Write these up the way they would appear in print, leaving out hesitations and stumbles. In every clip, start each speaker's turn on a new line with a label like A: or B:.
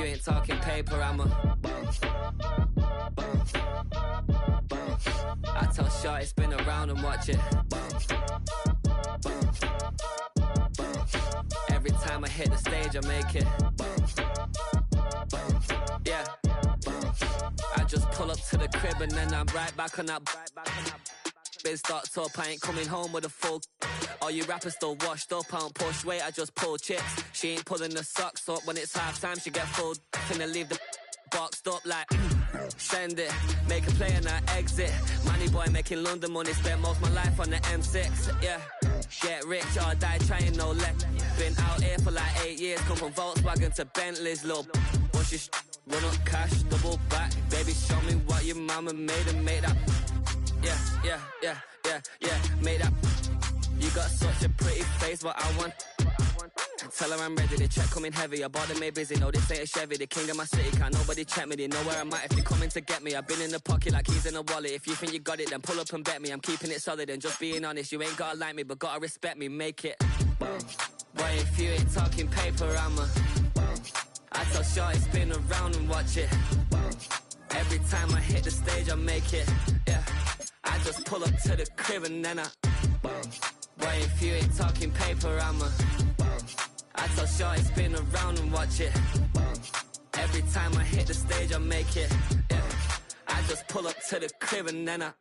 A: you ain't talking paper, I'm a I tell Shorty spin around and watch it. Every time I hit the stage, I make it. Yeah. I just pull up to the crib and then I'm right back on that. Biz starts up, I ain't coming home with a full. All you rappers still washed up, I don't push weight, I just pull chips. She ain't pulling the socks up when it's half time, she get full. Finna leave the boxed up like send it, make a play and I exit. Money boy making London money, spent most of my life on the M6. Yeah, get rich or die trying, no let. Been out here for like 8 years, come from Volkswagen to Bentley's, little once you run up cash, double back. Baby, show me what your mama made and make that. Yeah, make that. You got such a pretty face, but I want. Tell her I'm ready, the check coming heavy. I bought them made busy, no this ain't a Chevy. The king of my city, can't nobody check me. They know where I'm at if they coming to get me. I've been in the pocket like keys in a wallet. If you think you got it, then pull up and bet me. I'm keeping it solid and just being honest. You ain't gotta like me, but gotta respect me, make it. Boy, if you ain't talking paper, I'm a. I tell Shorty spin around and watch it. Every time I hit the stage, I make it. Yeah, I just pull up to the crib and then I. Boy, if you ain't talking paper, I'm a. I tell Shorty spin around and watch it. Every time I hit the stage, I make it. Yeah, I just pull up to the crib and then I.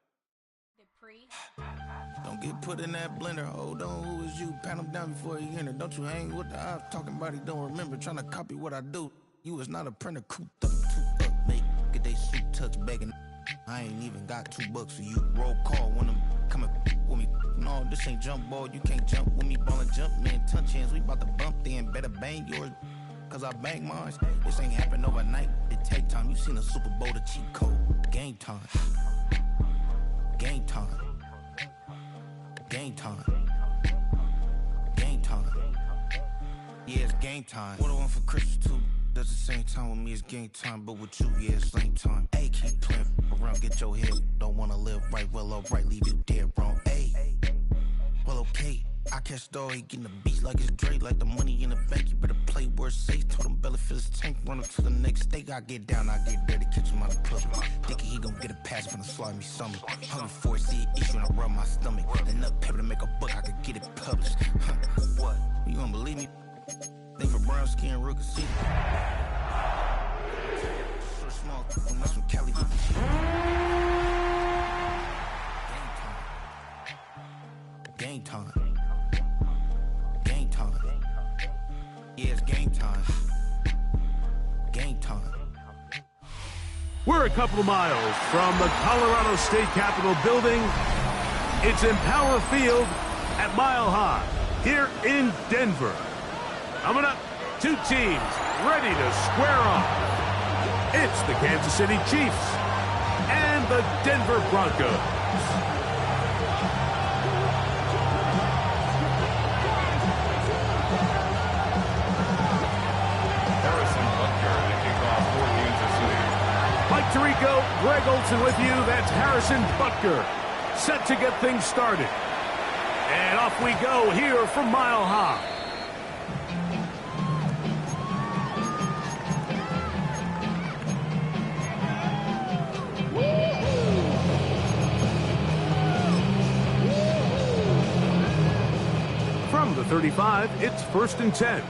B: Don't get put in that blender. Hold on, who is you? Pat him down before he enter. Don't you hang with the ops talking about he don't remember. Trying to copy what I do. You is not a printer. Cooped up, too up, mate. Get they suit tucks begging. I ain't even got $2 for you. Roll call when I'm coming with me. No, this ain't jump ball. You can't jump with me. Ballin' jump, man. Touch hands. We bout to bump then. Better bang yours. Cause I bang mine. This ain't happen overnight. It take time. You seen a Super Bowl, the cheat code. Game time. Game time. Game time. Game time. Yeah, it's game time. What I want for Christmas too. Does the same time with me, it's game time. But with you, yeah, it's same time. Hey, keep playing around, get your head. Don't wanna live right, well, alright, leave you dead wrong. Hey, well, okay. I catch the dog, he getting the beats like it's Dre, like the money in the bank. You better play where it's safe. Told him Bella fill his tank, run up to the next state. I get down, I get dirty, catch him out of public. Thinking he gon' get a pass from the slimy summer. Hungry for it, see it issue and I rub my stomach. Enough paper to make a book, I could get it published. What? You gonna believe me? Think for brown skin, real conceited. So small, that's from Cali with the cheese. Game time. Game time. Yeah, it's game time. Game time.
C: We're a couple of miles from the Colorado State Capitol building. It's Empower Field at Mile High here in Denver. Coming up, two teams ready to square off. It's the Kansas City Chiefs and the Denver Broncos. Mike Tirico, Greg Olson with you. That's Harrison Butker, set to get things started. And off we go here from Mile High. From the 35, it's 1st and 10.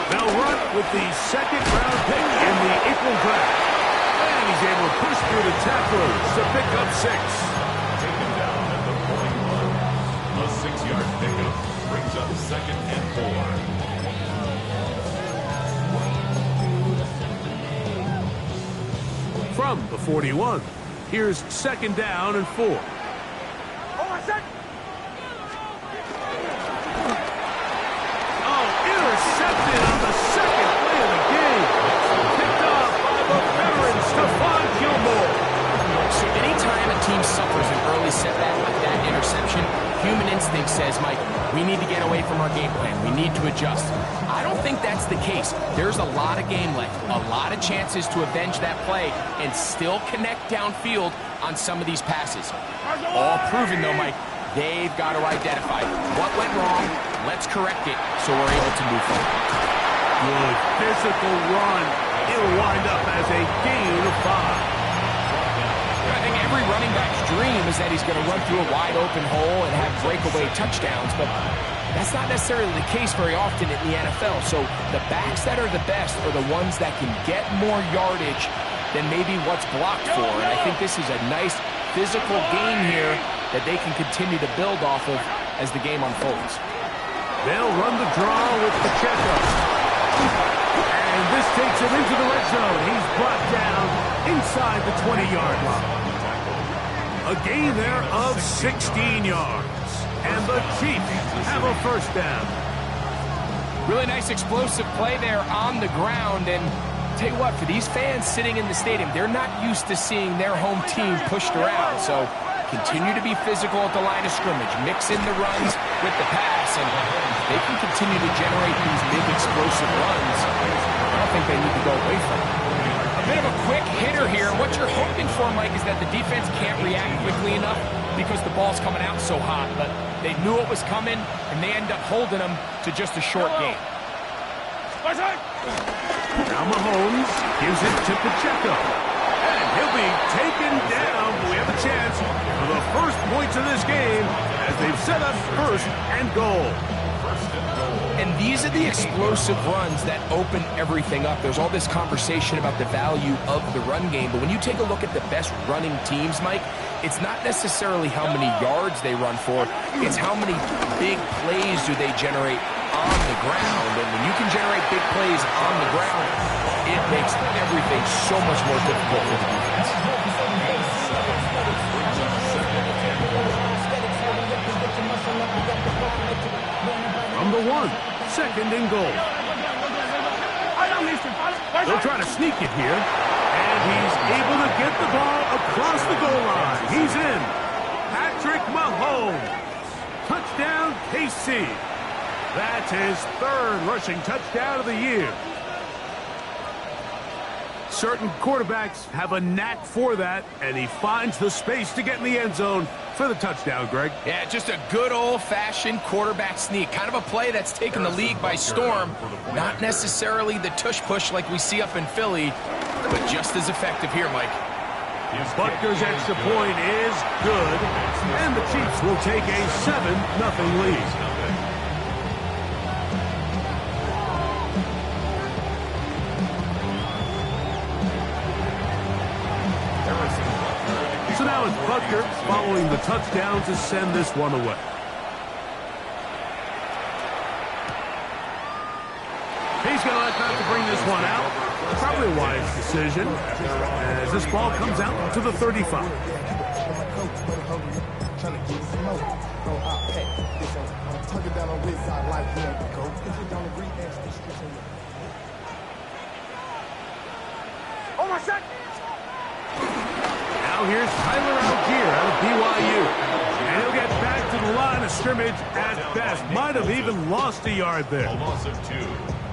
C: They'll run with the second-round pick in the April draft. And he's able to push through the tacklers to pick up 6.
D: Taken down at the 41. A 6-yard pickup brings up 2nd and 4.
C: From the 41, here's 2nd down and 4. Intercepted on the second play of the game. Picked off by the veteran Stephon Gilmore.
E: So anytime a team suffers an early setback like that interception, human instinct says, Mike, we need to get away from our game plan. We need to adjust. I don't think that's the case. There's a lot of game left, a lot of chances to avenge that play and still connect downfield on some of these passes. All proven, though, Mike, they've got to identify what went wrong, let's correct it so we're able to move forward.
C: Good physical run. It'll wind up as a gain of 5.
E: I think every running back's dream is that he's going to run through a wide open hole and have breakaway touchdowns, but that's not necessarily the case very often in the NFL. So the backs that are the best are the ones that can get more yardage than maybe what's blocked for. And I think this is a nice physical gain here that they can continue to build off of as the game unfolds.
C: They'll run the draw with Pacheco. And this takes him into the red zone. He's brought down inside the 20-yard line. A gain there of 16 yards. And the Chiefs have a first down.
E: Really nice explosive play there on the ground. And tell you what, for these fans sitting in the stadium, they're not used to seeing their home team pushed around. So continue to be physical at the line of scrimmage. Mix in the runs with the pass. And they can continue to generate these big explosive runs. I don't think they need to go away from it. A bit of a quick hitter here. What you're hoping for, Mike, is that the defense can't react quickly enough because the ball's coming out so hot. But they knew it was coming, and they end up holding them to just a short game.
C: Now Mahomes gives it to Pacheco. And he'll be taken down. We have a chance for the first points of this game as they've set up first and goal.
E: And these are the explosive runs that open everything up. There's all this conversation about the value of the run game, but when you take a look at the best running teams, Mike, it's not necessarily how many yards they run for, it's how many big plays do they generate on the ground. And when you can generate big plays on the ground, it makes everything so much more difficult for the defense.
C: From the 1, second and goal. They'll try to sneak it here. And he's able to get the ball across the goal line. He's in. Patrick Mahomes. Touchdown, KC. That's his third rushing touchdown of the year. Certain quarterbacks have a knack for that, and he finds the space to get in the end zone for the touchdown, Greg.
E: Yeah, just a good old-fashioned quarterback sneak. Kind of a play that's taken the league by storm. Not necessarily the tush-push like we see up in Philly, but just as effective here, Mike.
C: Butker's extra point is good, and the Chiefs will take a 7-0 lead. So now it's Butker following the touchdown to send this one away. He's going to let that to bring this one out. Probably a wise decision as this ball comes out to the 35.
F: Oh, my shot!
C: Now here's Tyler Algier out of BYU. And he'll get back to the line of scrimmage at best. Might have even lost a yard there.
D: A loss of 2.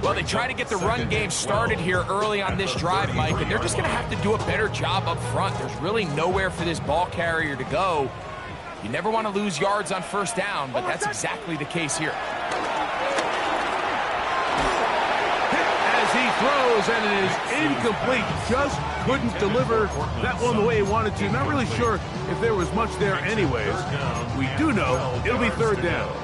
E: Well, they try to get the run game started here early on this drive, Mike, and they're just going to have to do a better job up front. There's really nowhere for this ball carrier to go. You never want to lose yards on first down, but that's exactly the case here.
C: As he throws, and it is incomplete. Just couldn't deliver that one the way he wanted to. Not really sure if there was much there anyways. We do know it'll be third down.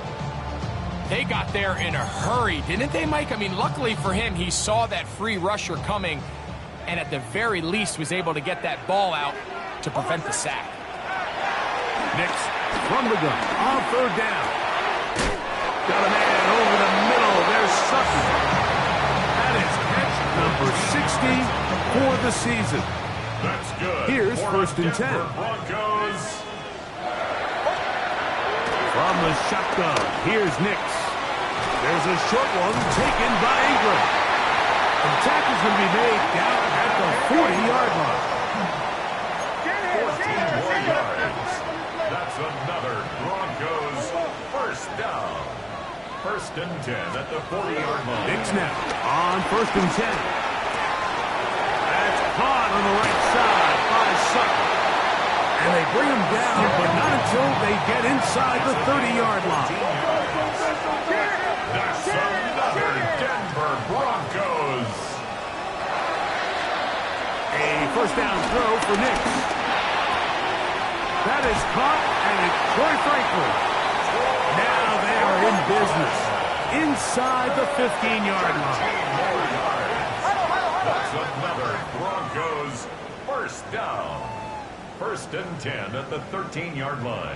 E: They got there in a hurry, didn't they, Mike? I mean, luckily for him, he saw that free rusher coming and at the very least was able to get that ball out to prevent the sack.
C: Nix from the gun on third down. Got a man over the middle. There's Sutton. That is catch number 60 for the season.
D: That's good.
C: Here's first and 10.
D: Broncos.
C: From the shotgun, here's Nix. There's a short one taken by Ingram. The tackle's going to be made down at the 40-yard line.
D: 14 more yards. That's another Broncos first down. First and 10 at the 40-yard line.
C: Nix now on first and 10. That's caught on the right side by Sutton. And And they bring him down, but not until they get inside the 30-yard line.
D: That's another Denver Broncos.
C: A first down throw for Nix. That is caught, and it's Troy Franklin. Now they are in business inside the 15-yard line.
D: That's another Broncos first down. 1st and 10 at the 13-yard line.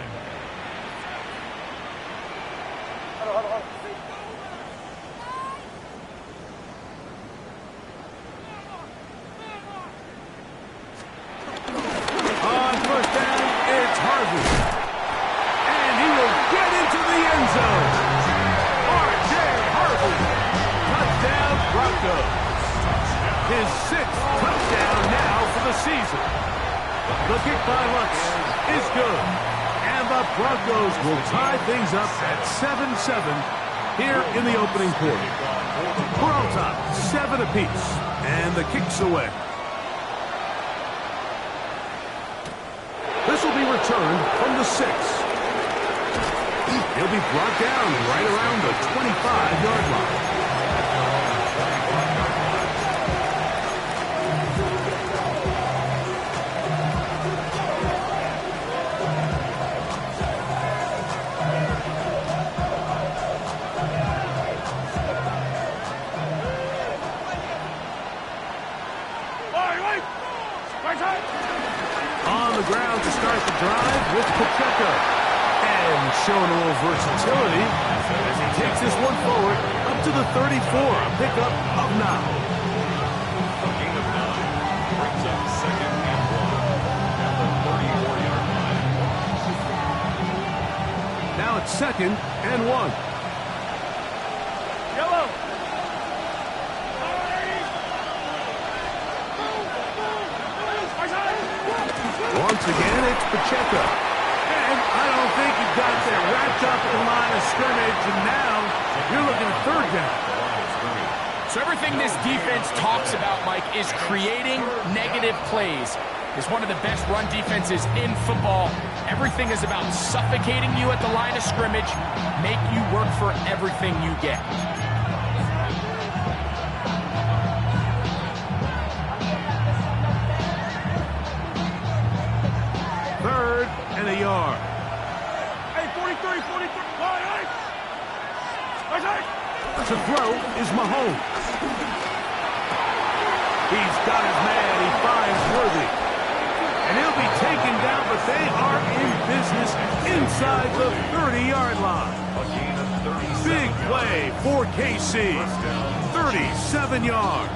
C: On first down, it's Harvey. And he will get into the end zone. R.J. Harvey. Touchdown, Broncos. His 6th touchdown now for the season. The kick by Lutz is good. And the Broncos will tie things up at 7-7 here in the opening quarter. We're on top, 7 apiece. And the kick's away. This will be returned from the 6. He'll be brought down right around the 25-yard line. On the ground to start the drive with Pacheco. And showing a little versatility as he takes this one forward up to the 34. A pickup of 9.
D: A gain of 9 brings up 2nd and 1 at the 34-yard line.
C: Now it's 2nd and 1.
F: Yellow.
C: Once again, it's Pacheco. And I don't think he got there. Wrapped up at the line of scrimmage, and now you're looking at 3rd down.
E: So everything this defense talks about, Mike, is creating negative plays. It's one of the best run defenses in football. Everything is about suffocating you at the line of scrimmage, make you work for everything you get.
C: And a yard.
F: Hey, 43, 43.
C: To throw is Mahomes. He's got his man. He finds Worthy. And he'll be taken down, but they are in business inside the 30-yard line. Big play for KC. 37 yards.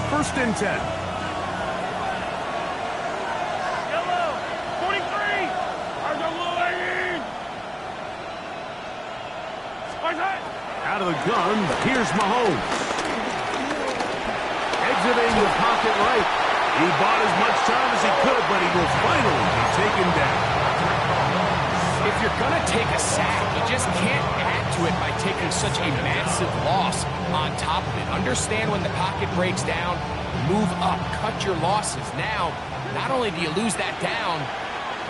C: 1st and 10. Out of the gun, here's Mahomes. Exiting the pocket right. He bought as much time as he could, but he will finally be taken down.
E: If you're going to take a sack, you just can't add to it by taking such a massive loss on top of it. Understand when the pocket breaks down, move up, cut your losses. Now, not only do you lose that down,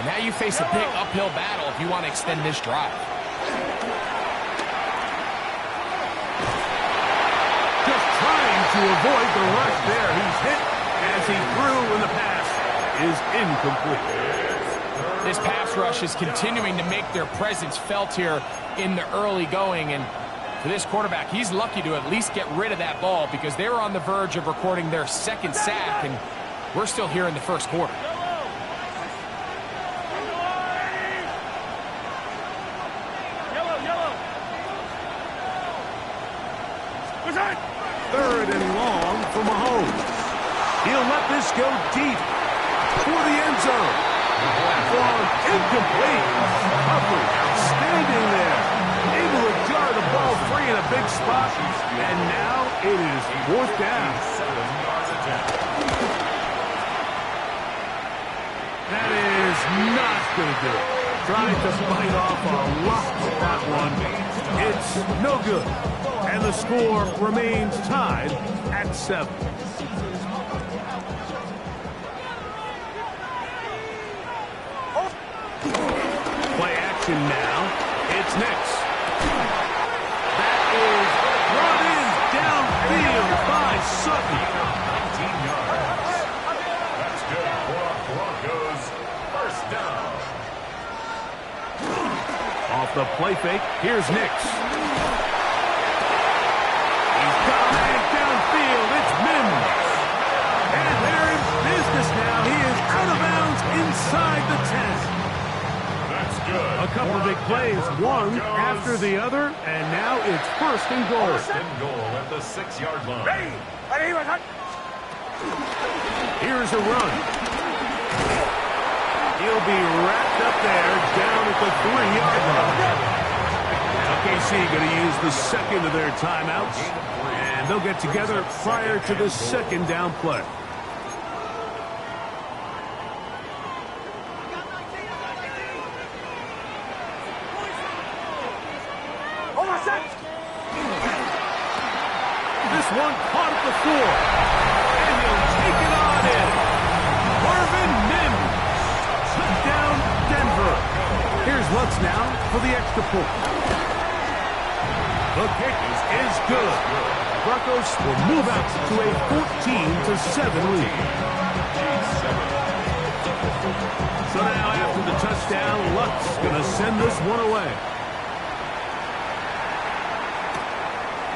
E: but now you face a big uphill battle if you want to extend this drive.
C: To avoid the rush there. He's hit as he threw, and the pass is incomplete.
E: This pass rush is continuing to make their presence felt here in the early going, and for this quarterback, he's lucky to at least get rid of that ball because they were on the verge of recording their 2nd sack, and we're still here in the 1st quarter.
C: Third and long for Mahomes. He'll let this go deep for the end zone. Platform incomplete. Coverage outstanding there. Able to jar the ball free in a big spot. And now it is 4th down. That is not going to do it. Trying to fight off a lot with that one. It's no good. And the score remains tied at 7. action now. It's Nix. That is brought in downfield by Sutton.
D: 19 yards. That's good for Broncos. First down.
C: Off the play fake, here's Nix. He's got a man downfield. It's Mims. And they're in business now. He is out of bounds inside the 10.
D: That's good.
C: A couple of big plays, one after the other, and now it's first and goal.
D: First and goal at the 6-yard line.
C: Here's a run. He'll be wrapped up there down at the 3-yard line. Now KC going to use the second of their timeouts, and they'll get together prior to the second down play. This one caught at the 4, and he'll take it on in. Marvin Mims, touchdown Denver. Here's Lutz now for the extra point. The kick is good. Broncos will move out to a 14-7 lead. So now after the touchdown, Lutz going to send this one away.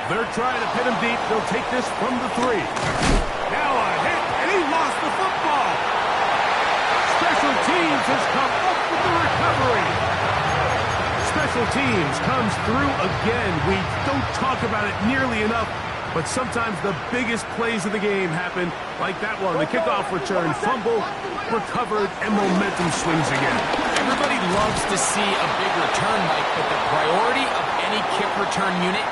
C: They're trying to pin him deep. They'll take this from the 3. Now a hit, and he lost the football. Special teams has come up with the recovery. Special teams comes through again. We don't talk about it nearly enough, but sometimes the biggest plays of the game happen like that one. The kickoff return, fumble, recovered, and momentum swings again.
E: Everybody loves to see a big return, Mike, but the priority of any kick return unit,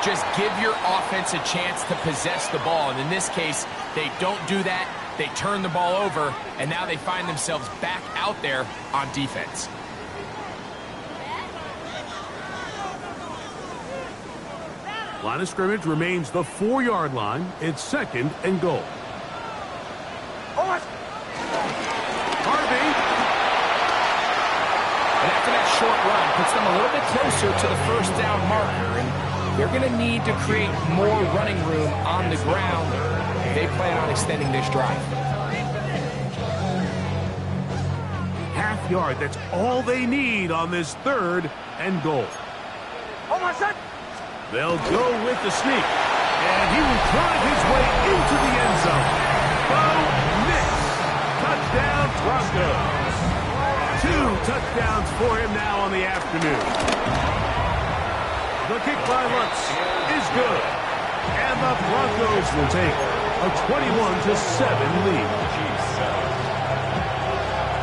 E: just give your offense a chance to possess the ball. And in this case, they don't do that. They turn the ball over, and now they find themselves back out there on defense.
C: Line of scrimmage remains the 4-yard line. It's second and goal. Harvey.
E: And after that short run, puts them a little bit closer to the first down marker. And they're going to need to create more running room on the ground if they plan on extending this drive.
C: Half yard, that's all they need on this third and goal. They'll go with the sneak, and he will drive his way into the end zone. Bo Nix, touchdown Broncos. 2 touchdowns for him now on the afternoon. The kick by Lutz is good, and the Broncos will take a 21-7 lead.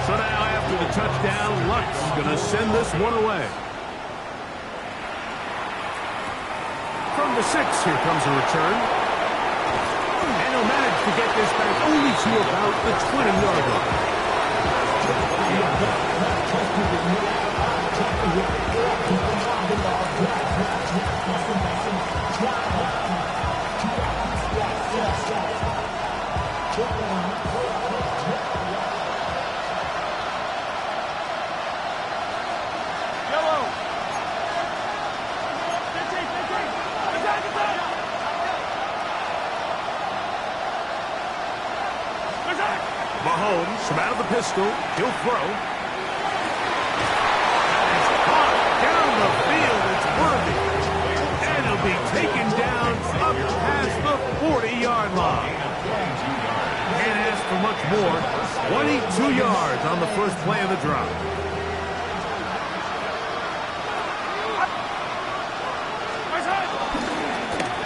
C: So now after the touchdown, Lutz is going to send this one away. From the 6, here comes a return. And he'll manage to get this back only to about the 20-yard line. Mahomes from out of the pistol. He'll throw. And it's caught down the field. It's Worthy. And he'll be taken down up past the 40-yard line. Can't ask for much more. 22 yards on the first play of the drive.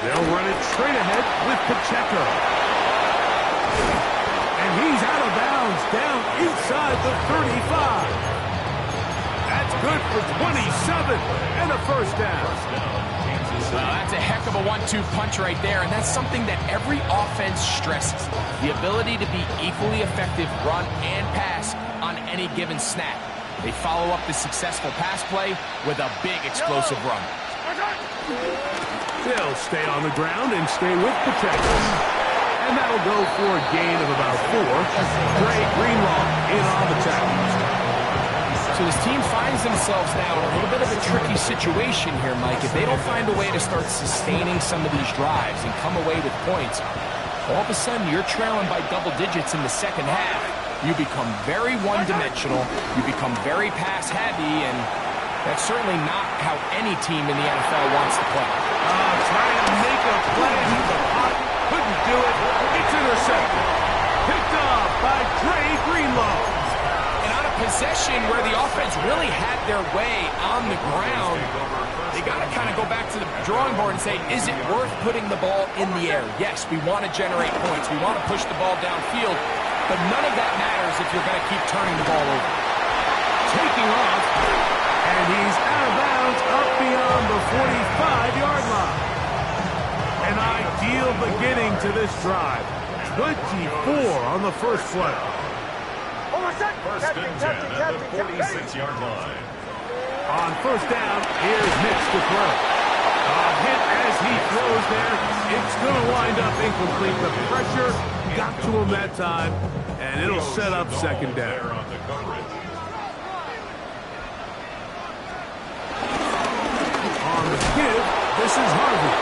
C: They'll run it straight ahead with Pacheco. And he's out of bounds down inside the 35. That's good for 27 and a first down.
E: Well, that's a heck of a 1-2 punch right there, and that's something that every offense stresses. The ability to be equally effective run and pass on any given snap. They follow up the successful pass play with a big explosive run.
C: They'll stay on the ground and stay with Pacheco. And that'll go for a gain of about 4. Dre Greenlaw in on the tackle.
E: So this team finds themselves now in a little bit of a tricky situation here, Mike. If they don't find a way to start sustaining some of these drives and come away with points, all of a sudden you're trailing by double digits in the second half. You become very one-dimensional, you become very pass-heavy, and that's certainly not how any team in the NFL wants to play.
C: Trying to make a play to the pocket, couldn't do it. It's intercepted. Picked off by Dre Greenlaw.
E: And on a possession where the offense really had their way on the ground, they got to kind of go back to the drawing board and say, is it worth putting the ball in the air? Yes, we want to generate points. We want to push the ball downfield, but none of that matters if you're going to keep turning the ball over.
C: Taking off, and he's out of bounds up beyond the 45-yard line. An ideal beginning to this drive. 24 on the first play.
D: First and 10 at the 46-yard line.
C: On first down, here's Nix to throw. Hit as he throws there. It's going to wind up incomplete. The pressure got to him that time, and it'll set up second down. On the give, this is Harvey.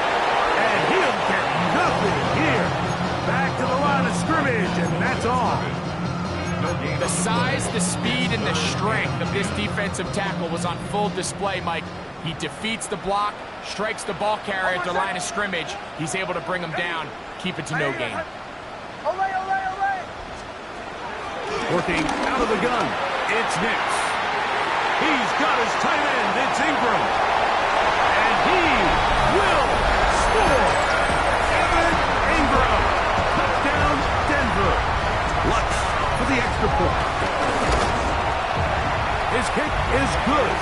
C: And he'll get nothing here. Back to the line of scrimmage, and that's all.
E: The size, the speed, and the strength of this defensive tackle was on full display, Mike. He defeats the block, strikes the ball carrier at the line of scrimmage. He's able to bring him down, keep it to no gain.
C: Working out of the gun, it's Nix. He's got his tight end, it's Ingram. And he will score. Evan Ingram. Touchdown, Denver. Lutz for the extra point. His kick is good.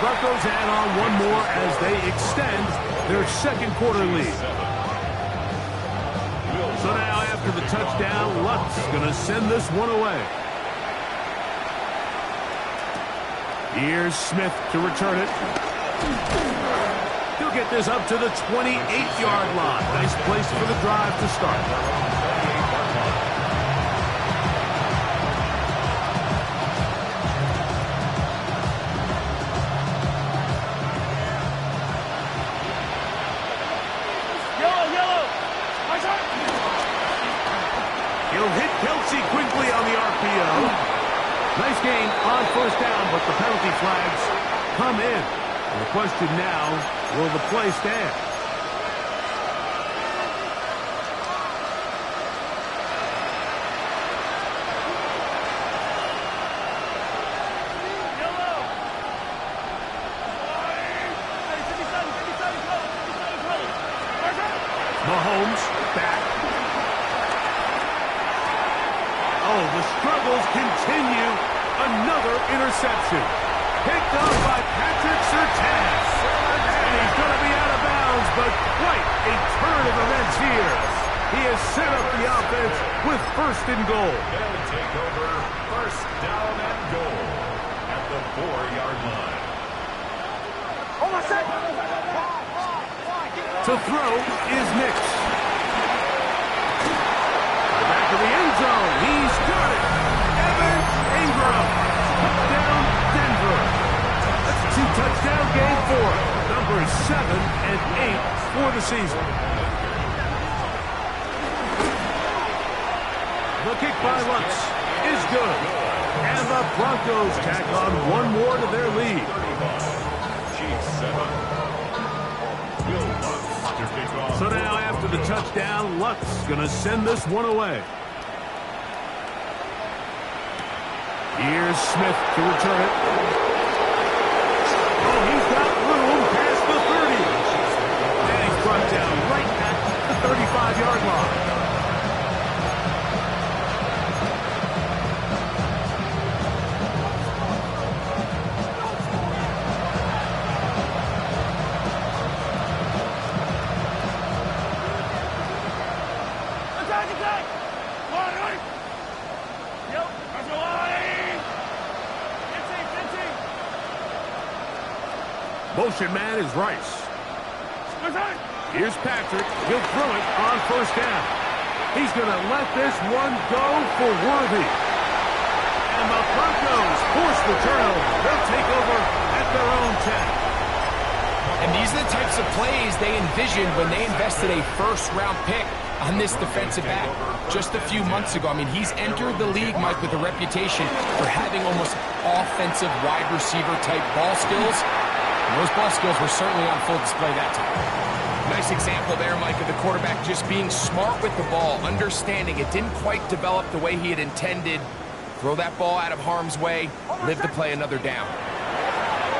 C: Broncos add on one more as they extend their second quarter lead. So now after the touchdown, Lutz going to send this one away. Here's Smith to return it. He'll get this up to the 28-yard line. Nice place for the drive to start. He'll hit Kelsey quickly on the RPO. Nice gain on first down, but the penalty flags come in. And the question now, will the play stand? Mahomes back. Oh, the struggles continue. Another interception. Picked up by Patrick Surtain. And he's going to be out of bounds, but quite a turn of events here. He has set up the offense with first and goal.
D: They'll take over first down and goal at the 4-yard line.
C: To throw is Nix. Back to the end zone. He's got it. Evan Ingram. Touchdown, Denver. That's a 2-touchdown game for him. Numbers 7 and 8 for the season. The kick by Lutz is good. And the Broncos tack on one more to their lead.
D: Chiefs 7.
C: So now after the touchdown, Lutz going to send this one away. Here's Smith to return it. Oh, he's got room past the 30. And he's brought down right at the 35-yard line. Motion man is Rice. Here's Patrick. He'll throw it on first down. He's going to let this one go for Worthy. And the Broncos force the turnover. They'll take over at their own 10.
E: And these are the types of plays they envisioned when they invested a first-round pick on this defensive back just a few months ago. I mean, he's entered the league, Mike, with a reputation for having almost offensive wide receiver-type ball skills. And those ball skills were certainly on full display that time. Nice example there, Mike, of the quarterback just being smart with the ball, understanding it didn't quite develop the way he had intended. Throw that ball out of harm's way, live to play another down.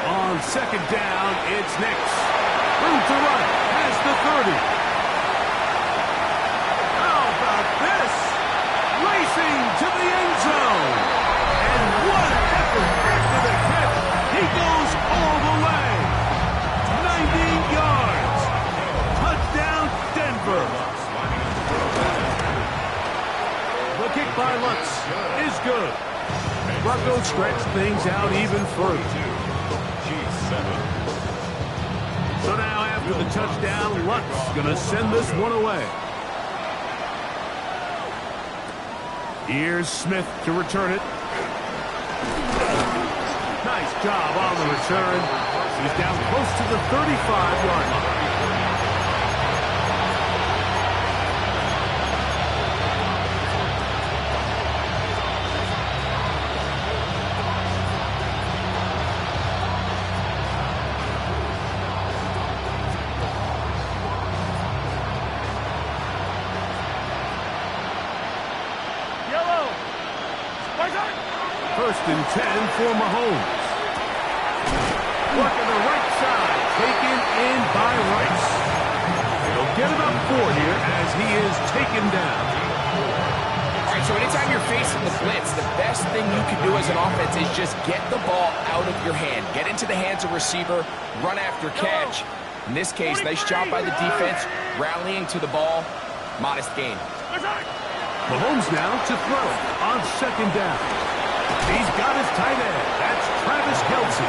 C: On second down, it's Nix. Room to run, past the 30. How about this? Racing to the end zone. And what an effort after the catch. He goes all the way. 90 yards. Touchdown, Denver. The kick by Lutz is good. Broncos stretch things out even further. So now after the touchdown, Lutz gonna send this one away. Here's Smith to return it. Nice job on the return. He's down close to the 35-yard line. First and 10 for Mahomes. Working the right side, taken in by Rice. They'll get about 4 here as he is taken down.
E: All right, so anytime you're facing the blitz, the best thing you can do as an offense is just get the ball out of your hand. Get into the hands of receiver, run after catch. In this case, nice job by the defense, rallying to the ball. Modest gain.
C: Mahomes now to throw on second down. He's got his tight end. That's Travis Kelce.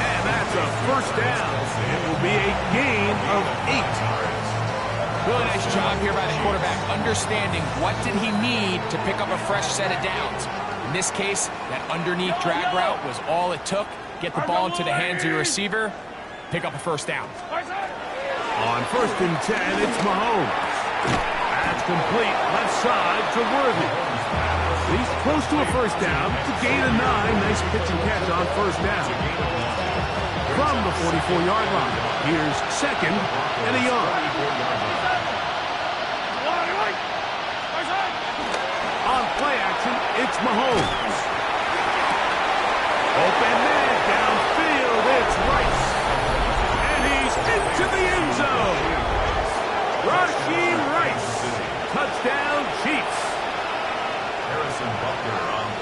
C: And that's a first down. It will be a gain of 8.
E: Really nice job here by the quarterback, understanding what did he need to pick up a fresh set of downs. In this case, that underneath drag route was all it took. Get the ball into the hands of your receiver, pick up a first down.
C: On first and 10, it's Mahomes. That's complete left side to Worthy. He's close to a first down to gain a 9. Nice pitch and catch on first down. From the 44-yard line, here's second and a yard. On play action, it's Mahomes. Open man downfield, it's Rice. And he's into the end zone. Rashee Rice. Touchdown, Chiefs.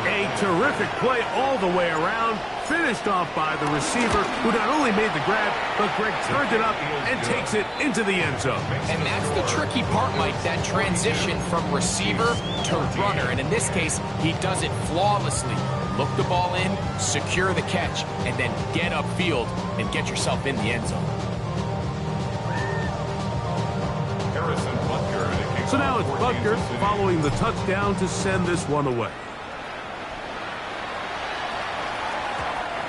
C: A terrific play all the way around, finished off by the receiver, who not only made the grab, but Greg turned it up and takes it into the end zone.
E: And that's the tricky part, Mike, that transition from receiver to runner. And in this case, he does it flawlessly. Look the ball in, secure the catch, and then get upfield and get yourself in the end zone.
C: So now it's Butker following the touchdown to send this one away.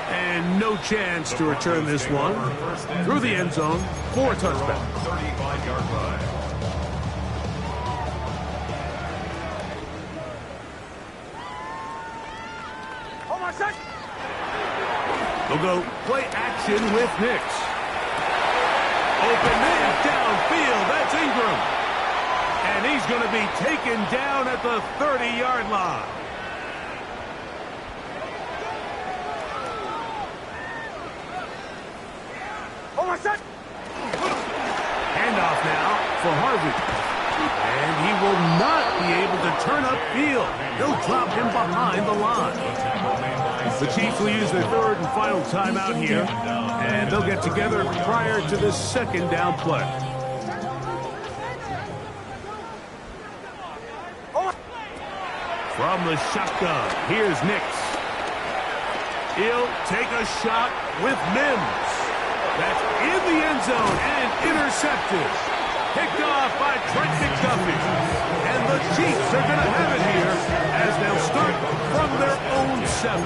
C: And no chance to return this one through the end zone for a touchback.
D: 35-yard line.
C: They'll go play action with Nix. Open man downfield. That's Ingram. And he's going to be taken down at the 30-yard line. Handoff now for Harvey. And he will not be able to turn upfield. They'll drop him behind the line. The Chiefs will use their third and final timeout here. And they'll get together prior to this second down play. From the shotgun, here's Nix. He'll take a shot with Mims. That's in the end zone and intercepted. Picked off by Trent McDuffie. And the Chiefs are going to have it here as they'll start from their own 7.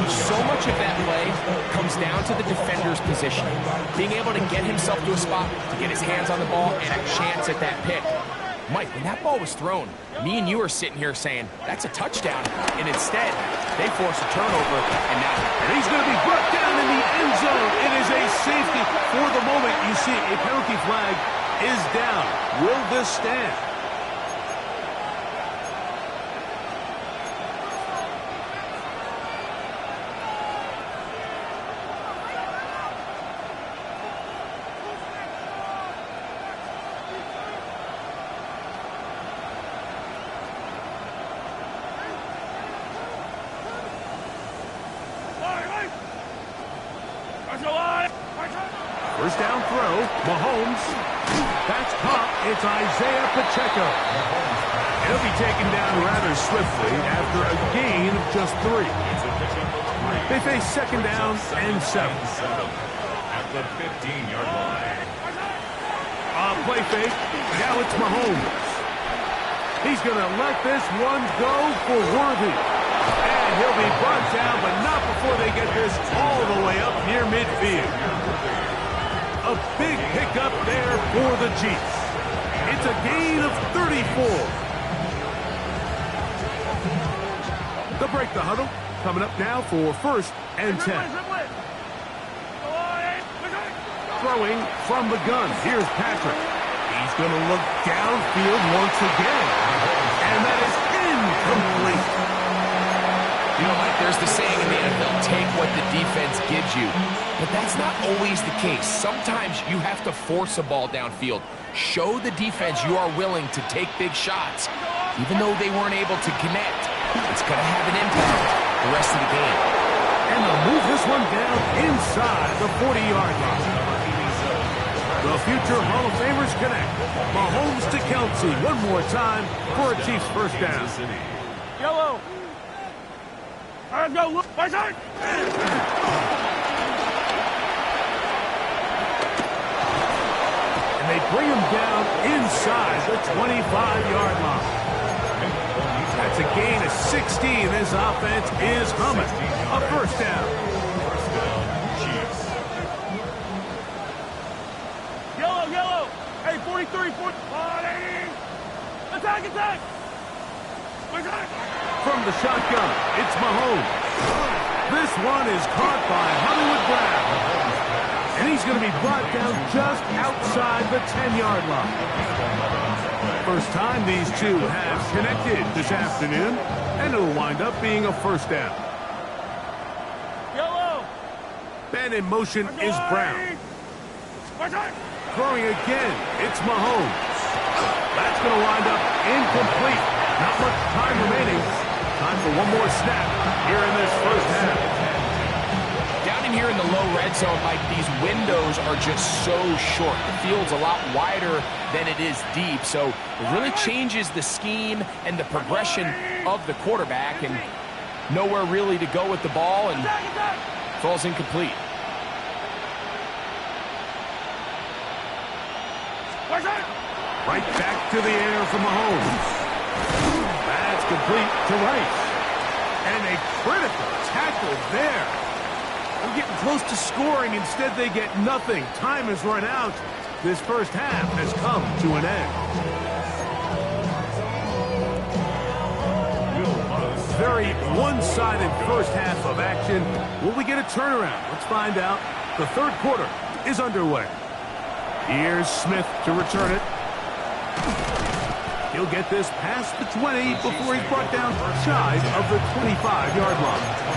E: So much of that play comes down to the defender's position. Being able to get himself to a spot, to get his hands on the ball, and a chance at that pick. Mike, when that ball was thrown, me and you are sitting here saying, that's a touchdown. And instead, they force a turnover, and
C: he's going to be brought down in the end zone. It is a safety. For the moment, you see a penalty flag is down. Will this stand? First down throw, Mahomes. That's caught. It's Isaiah Pacheco. He'll be taken down rather swiftly after a gain of just 3. They face second down and 7.
D: At the 15-yard line.
C: Play fake. Now it's Mahomes. He's going to let this one go for Worthy. And he'll be brought down, but not before they get this all the way up near midfield. A big pickup there for the Chiefs. It's a gain of 34. They'll break the huddle. Coming up now for first and 10. Throwing from the gun. Here's Patrick. He's going to look downfield once again. And that is incomplete.
E: You know, Mike, there's the saying in the NFL, take what the defense gives you. But that's not always the case. Sometimes you have to force a ball downfield. Show the defense you are willing to take big shots. Even though they weren't able to connect, it's going to have an impact the rest of the game.
C: And they'll move this one down inside the 40-yard line. The future Hall of Famers connect. Mahomes to Kelsey one more time for a Chiefs first down.
F: Yellow. All right, go. Look. Right side.
C: And they bring him down inside the 25-yard line. That's a gain of 16. This offense is humming. A first down.
D: Chiefs.
F: Yellow. Hey, 43, 40. Attack. Right side.
C: From the shotgun, it's Mahomes. This one is caught by Hollywood Brown. And he's going to be brought down just outside the 10-yard line. First time these two have connected this afternoon, and it'll wind up being a first down.
F: Yellow.
C: Man in motion is Brown.
F: Right side.
C: Throwing again, it's Mahomes. That's going to wind up incomplete. Not much time remaining. Time for one more snap here in this first half.
E: Down in here in the low red zone, Mike, these windows are just so short. The field's a lot wider than it is deep, so it really changes the scheme and the progression of the quarterback, and nowhere really to go with the ball, and falls incomplete.
C: Right back to the air for Mahomes. That's complete to Rice. And a critical tackle there. They're getting close to scoring. Instead, they get nothing. Time has run out. This first half has come to an end. Very one-sided first half of action. Will we get a turnaround? Let's find out. The third quarter is underway. Here's Smith to return it. He'll get this past the 20 before he's brought down shy of the 25-yard line.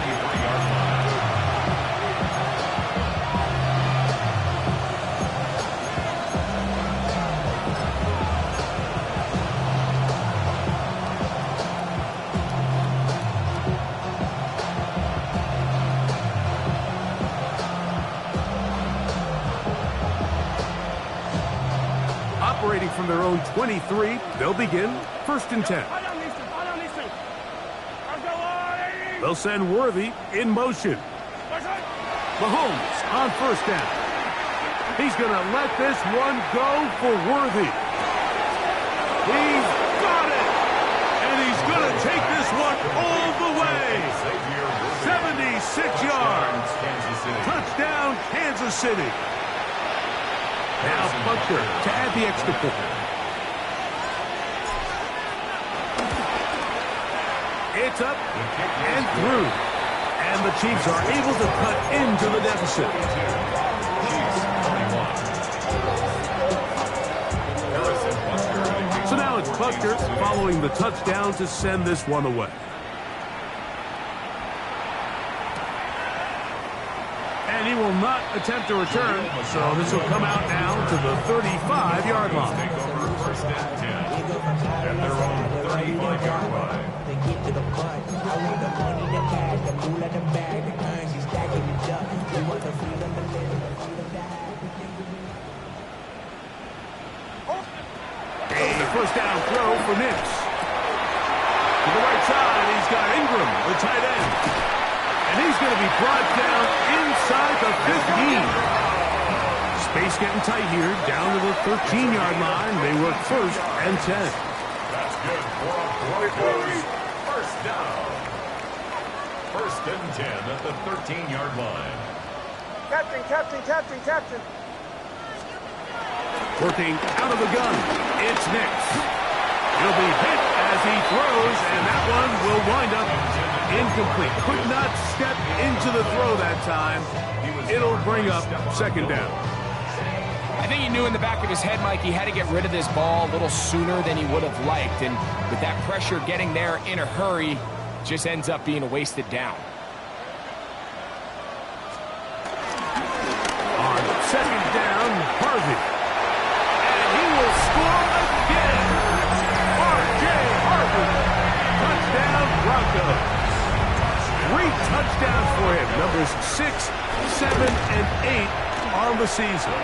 C: Operating from their own 23, they'll begin first and 10. They'll send Worthy in motion. Mahomes on first down. He's going to let this one go for Worthy. He's got it! And he's going to take this one all the way. 76 City. Now Butker to add the extra point. It's up and through. And the Chiefs are able to cut into the deficit. So now it's Butker following the touchdown to send this one away. And he will not attempt to return, so this will come out now to the 35-yard line.
D: Take over first and 10 at their own 35-yard line.
G: They get to the part. I want the money, the cash, the cool at the bag, the currency stacking it up. We want the freedom to live, the freedom to have.
C: A first down throw for Nix. To the right side, he's got Ingram, the tight end. And he's going to be brought down inside the 15. Space getting tight here, down to the 13-yard line. They work first and 10.
D: That's good for a Broncos first down. First and 10 at the 13-yard line.
F: Captain.
C: Working out of the gun, it's Nix. He'll be hit as he throws, and that one will wind up incomplete. Could not step into the throw that time. It'll bring up second down.
E: I think he knew in the back of his head, Mike, he had to get rid of this ball a little sooner than he would have liked. And with that pressure getting there in a hurry, just ends up being a wasted down.
C: On second down, Harvey. And he will score again. R.J. Harvey. Touchdown, Broncos. 3 touchdowns for him. Numbers 6, 7, and 8 on the season.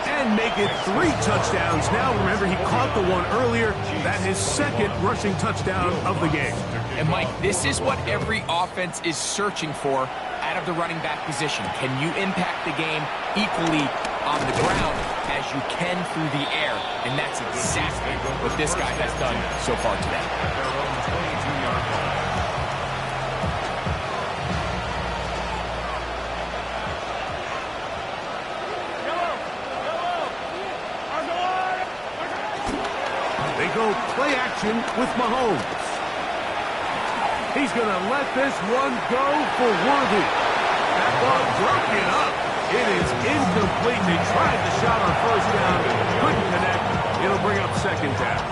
C: And make it 3 touchdowns now. Remember, he caught the one earlier. That's his second rushing touchdown of the game.
E: And, Mike, this is what every offense is searching for out of the running back position. Can you impact the game equally on the ground as you can through the air? And that's exactly what this guy has done so far today.
C: They go play action with Mahomes. He's going to let this one go for Worthy. That ball broken up. It is incomplete. They tried the shot on first down. Couldn't connect. It'll bring up second down.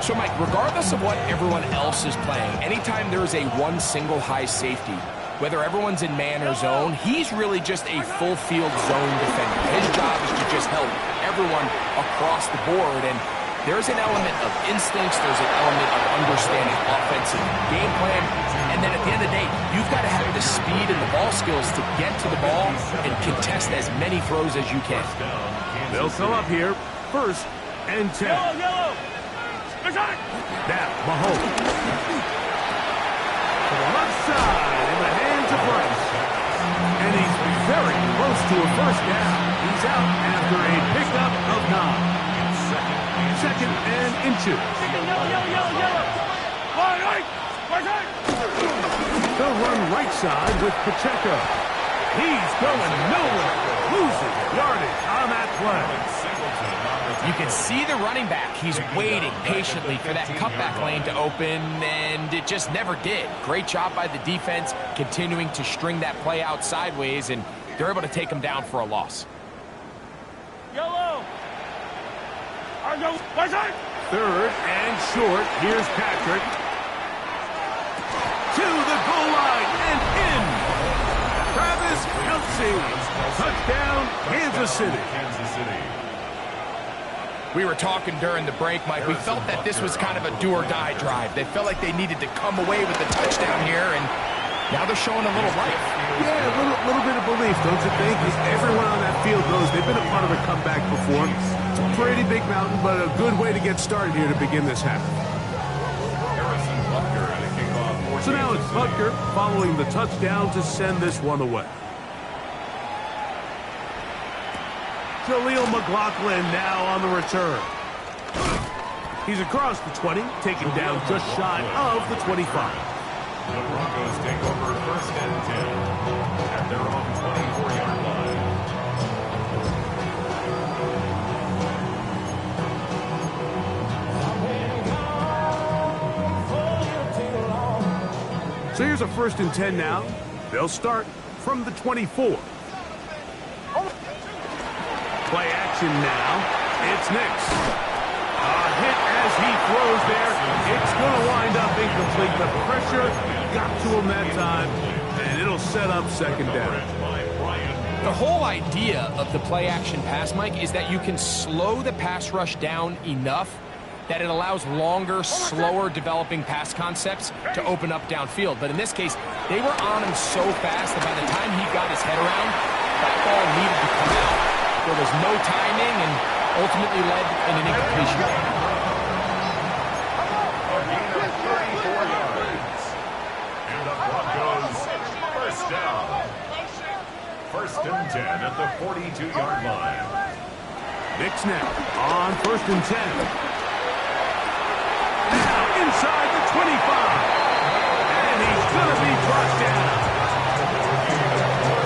E: So, Mike, regardless of what everyone else is playing, anytime there is a one single high safety, whether everyone's in man or zone, he's really just a full field zone defender. His job is to just help everyone across the board. And there's an element of instincts, there's an element of understanding offensive game plan, and then at the end of the day, you've got to have the speed and the ball skills to get to the ball and contest as many throws as you can.
C: They'll come up here, first and 10.
F: Yellow.
C: Now, Mahomes. To the left side, in the hands of Rice. And he's very close to a first down. He's out after a pickup of 9. Second and inches. They'll run right side with Pacheco. He's going nowhere. Losing yardage on that play.
E: You can see the running back. He's waiting patiently for that cutback lane to open, and it just never did. Great job by the defense, continuing to string that play out sideways, and they're able to take him down for a loss.
F: Yellow.
C: Third and short. Here's Patrick. To the goal line and in. Travis Kelce. Touchdown, Kansas City.
E: We were talking during the break, Mike. We felt that this was kind of a do-or-die drive. They felt like they needed to come away with the touchdown here, and now they're showing a little life.
C: Yeah, a little bit of belief, don't you think? Everyone on that field knows they've been a part of a comeback before. It's a pretty big mountain, but a good way to get started here to begin this half. So now it's Butker following the touchdown to send this one away. Jaleel McLaughlin now on the return. He's across the 20, taken down just shy of the 25.
D: The Broncos take over 1st and 10 at their own 24-yard line.
C: So here's a 1st and 10 now. They'll start from the 24. Play action now. It's Nix. A hit as he throws there. It's going to wind up incomplete. The pressure got to him that time, and it'll set up 2nd down.
E: The whole idea of the play action pass, Mike, is that you can slow the pass rush down enough that it allows longer, slower developing pass concepts to open up downfield. But in this case, they were on him so fast that by the time he got his head around, that ball needed to come out. There was no timing and ultimately led in an incompletion.
D: A gain of 34 yards. And the Broncos 1st down. 1st and 10 at the 42-yard line.
C: Nix now on 1st and 10. Now inside the 25. And he's going to be brought down.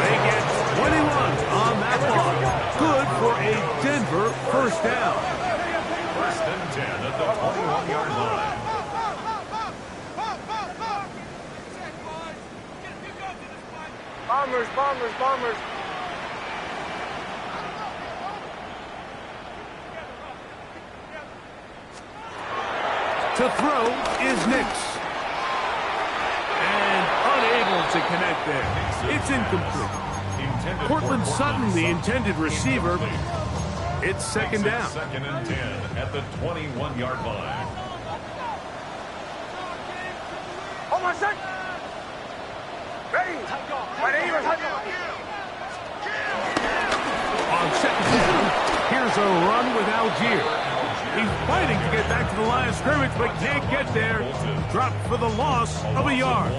C: They get 21 on that one. Good for a Denver 1st down.
D: 1st and 10 at the 21-yard line.
F: Bombers, bombers, bombers.
C: To throw is Nix. And unable to connect there. It's incomplete. Cortland Sutton, the intended receiver. It's 2nd down.
D: 2nd and 10 at the 21-yard line.
F: Hold on a sec. Ready.
C: On 2nd down, here's a run with Algier. He's fighting to get back to the line of scrimmage, but can't get there. Dropped for the loss of a yard.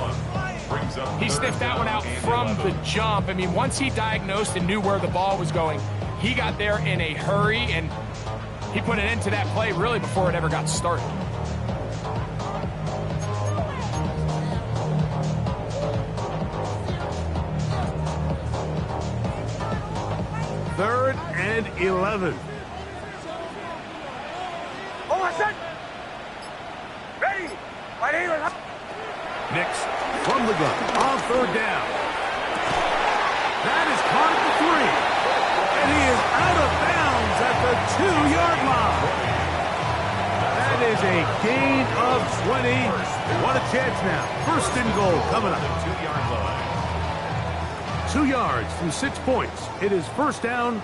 E: He sniffed that one out from the jump. I mean, once he diagnosed and knew where the ball was going, he got there in a hurry, and he put an end to that play really before it ever got started.
C: Third and 11.
F: Hold on a sec. Ready.
C: Nix from the gun on 3rd down. That is caught at the 3. And he is out of bounds at the 2-yard line. That is a gain of 20. What a chance now. 1st and goal coming up.
D: 2-yard line.
C: 2 yards from 6 points. It is 1st down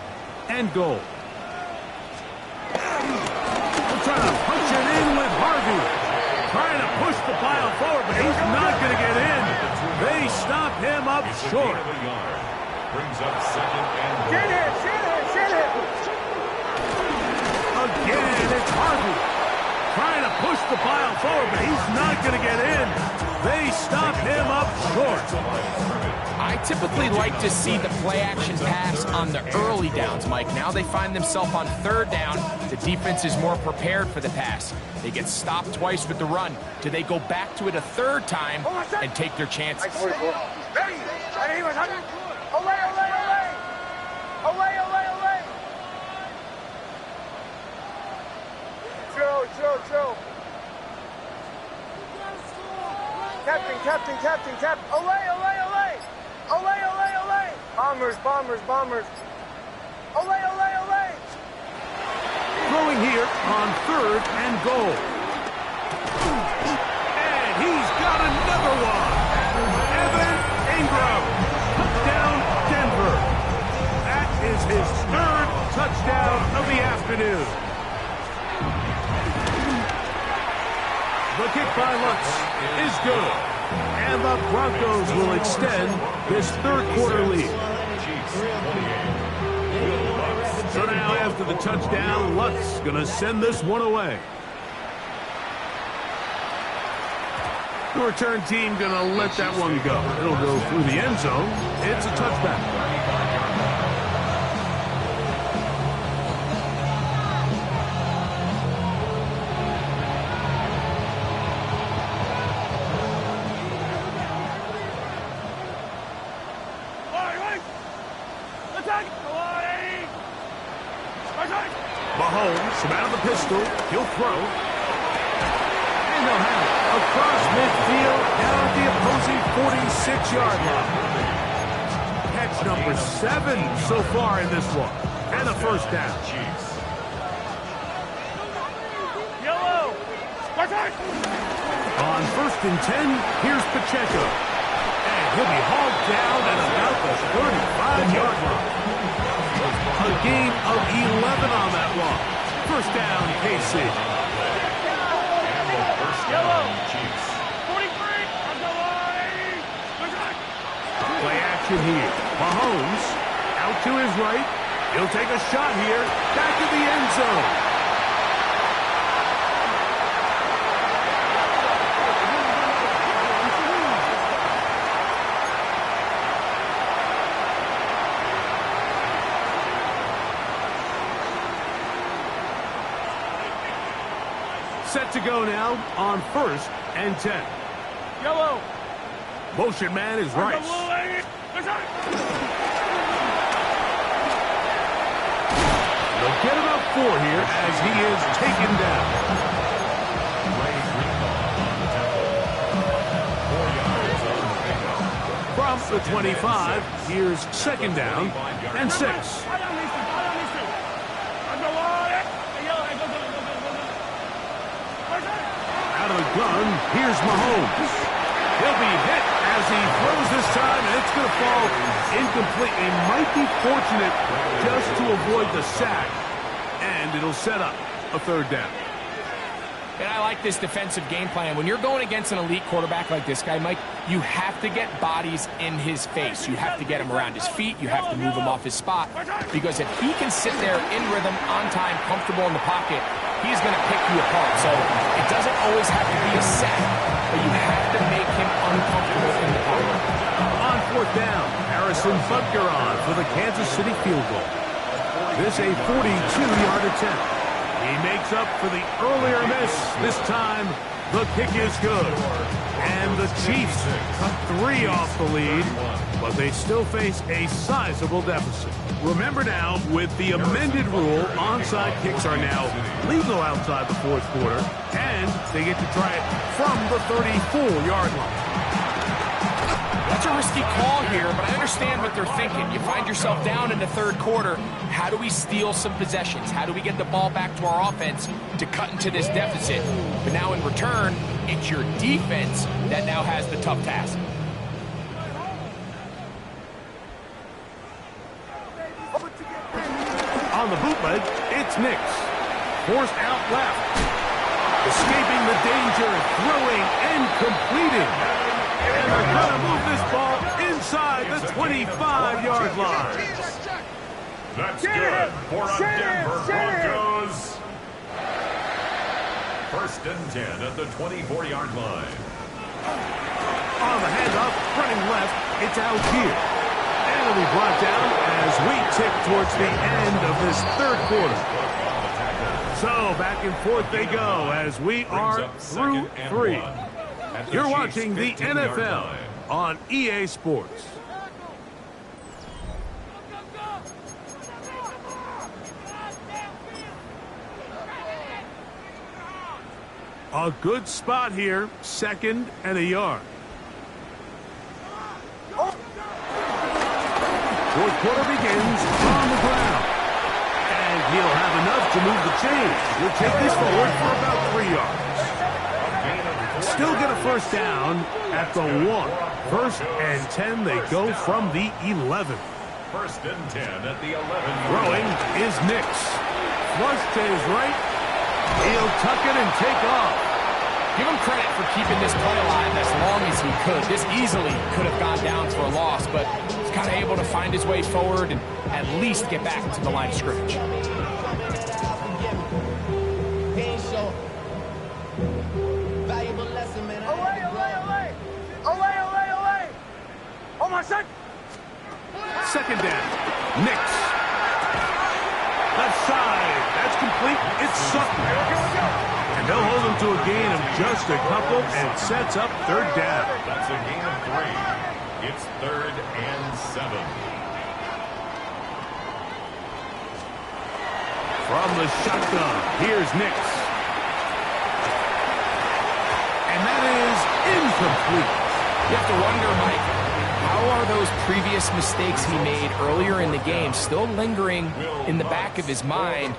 C: and goal. They're trying to punch it in with Harvey. Trying to push the pile forward, but he's not going to get in. They stop him up short.
D: Brings up 2nd and goal.
F: Shit him.
C: Again, it's Harvey. Trying to push the pile forward, but he's not going to get in. They stop him up short.
E: I typically like to see the play-action pass on the early downs, Mike. Now they find themselves on 3rd down. The defense is more prepared for the pass. They get stopped twice with the run. Do they go back to it a 3rd time and take their chances?
F: Ready. Olay. Chill. Captain. Olay. Bombers. Olay.
C: Throwing here on 3rd and goal. And he's got another one. Evan Ingram. Touchdown, Denver. That is his 3rd touchdown of the afternoon. The kick by Lutz is good. And the Broncos will extend this 3rd quarter lead. So now after the touchdown, Lutz going to send this one away. The return team going to let that one go. It'll go through the end zone. It's a touchback. him out of the pistol. He'll throw. And they'll have it across midfield down at the opposing 46-yard line. Catch number 7 so far in this one. And a first down.
F: Yellow.
C: On 1st and 10, here's Pacheco. And he'll be hauled down at about the 35-yard line. A gain of 11 on that run. First down, KC.
F: Yellow. 43.
C: Play action here. Mahomes out to his right. He'll take a shot here. Back to the end zone. Set to go now on 1st and 10.
F: Yellow.
C: Motion man is Rice. They'll get about 4 here as he is taken down. From the 25, here's 2nd down and 6. Out of the gun, here's Mahomes. He'll be hit as he throws this time, and it's going to fall incomplete. He might be fortunate just to avoid the sack, and it'll set up a 3rd down.
E: And I like this defensive game plan. When you're going against an elite quarterback like this guy, Mike, you have to get bodies in his face. You have to get him around his feet. You have to move him off his spot. Because if he can sit there in rhythm, on time, comfortable in the pocket, he's going to pick you apart. So it doesn't always have to be a sack, but you have to make him uncomfortable in the pocket.
C: On 4th down, Harrison Butker on for the Kansas City field goal. This a 42-yard attempt. He makes up for the earlier miss. This time, the kick is good. And the Chiefs cut 3 off the lead, but they still face a sizable deficit. Remember now, with the amended rule, onside kicks are now legal outside the 4th quarter, and they get to try it from the 34-yard line.
E: That's a risky call here, but I understand what they're thinking. You find yourself down in the 3rd quarter. How do we steal some possessions? How do we get the ball back to our offense to cut into this deficit? But now in return, it's your defense that now has the tough task.
C: On the bootleg, it's Nix. Forced out left. Escaping the danger, throwing and completing. And they're going to move this ball inside the 25-yard line.
D: That's good for a Denver Broncos. 1st and 10 at the 24-yard line.
C: On the handoff, running left, it's out here. And it'll be brought down as we tick towards the end of this 3rd quarter. So back and forth they go as we are through 3. You're watching the NFL on EA Sports. A good spot here, 2nd and a yard. 4th quarter begins on the ground. And he'll have enough to move the chains. He'll take this forward for about 3 yards. Still get a first down at the 1. 1st and 10, they go from the 11.
D: 1st and 10 at the 11.
C: Throwing is Nix. Flush to his right. He'll tuck it and take off.
E: Give him credit for keeping this play alive as long as he could. This easily could have gone down for a loss, but he's kind of able to find his way forward and at least get back to the line of scrimmage.
F: Oh, my son!
C: 2nd down. Nix. Left side. That's complete. It's Sutton. And they'll hold him to a gain of just a couple and sets up 3rd down.
D: That's a gain of 3. It's 3rd and 7.
C: From the shotgun, here's Nix. And that is incomplete.
E: You have to wonder, Mike, how are those previous mistakes he made earlier in the game still lingering in the back of his mind?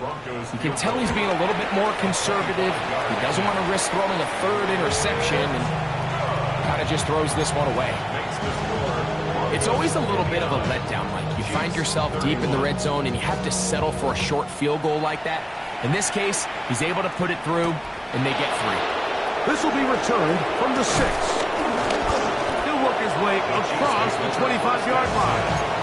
E: You can tell he's being a little bit more conservative. He doesn't want to risk throwing a third interception and kind of just throws this one away. It's always a little bit of a letdown, Mike. You find yourself deep in the red zone and you have to settle for a short field goal like that. In this case, he's able to put it through and they get 3.
C: This will be returned from the 6. He'll work his way across the 25-yard line.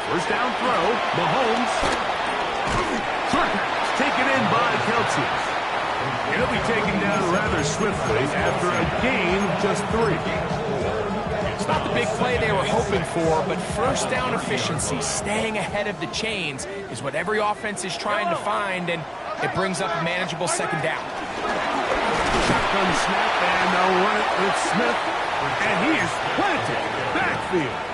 C: First down throw, Mahomes. Short pass, taken in by Kelce. He'll be taken down rather swiftly after a gain of just 3.
E: It's not the big play they were hoping for, but first down efficiency, staying ahead of the chains, is what every offense is trying to find, and it brings up a manageable second down.
C: Shotgun snap, and they'll run it with Smith, and he is planted backfield.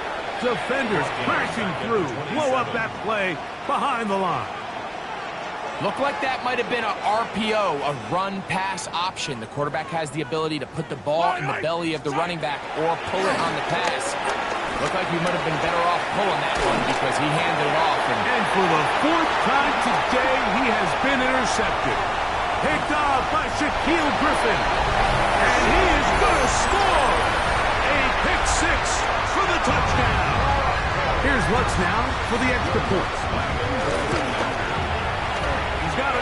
C: Defenders crashing through, blow up that play behind the line.
E: Looked like that might have been a RPO, a run-pass option. The quarterback has the ability to put the ball in the belly of the running back or pull it on the pass. Looked like he might have been better off pulling that one because he handed it off.
C: And for the 4th time today, he has been intercepted. Picked off by Shaquille Griffin. And he is going to score. A pick 6 for the touchdown. Here's Lutz now for the extra point. He's got it.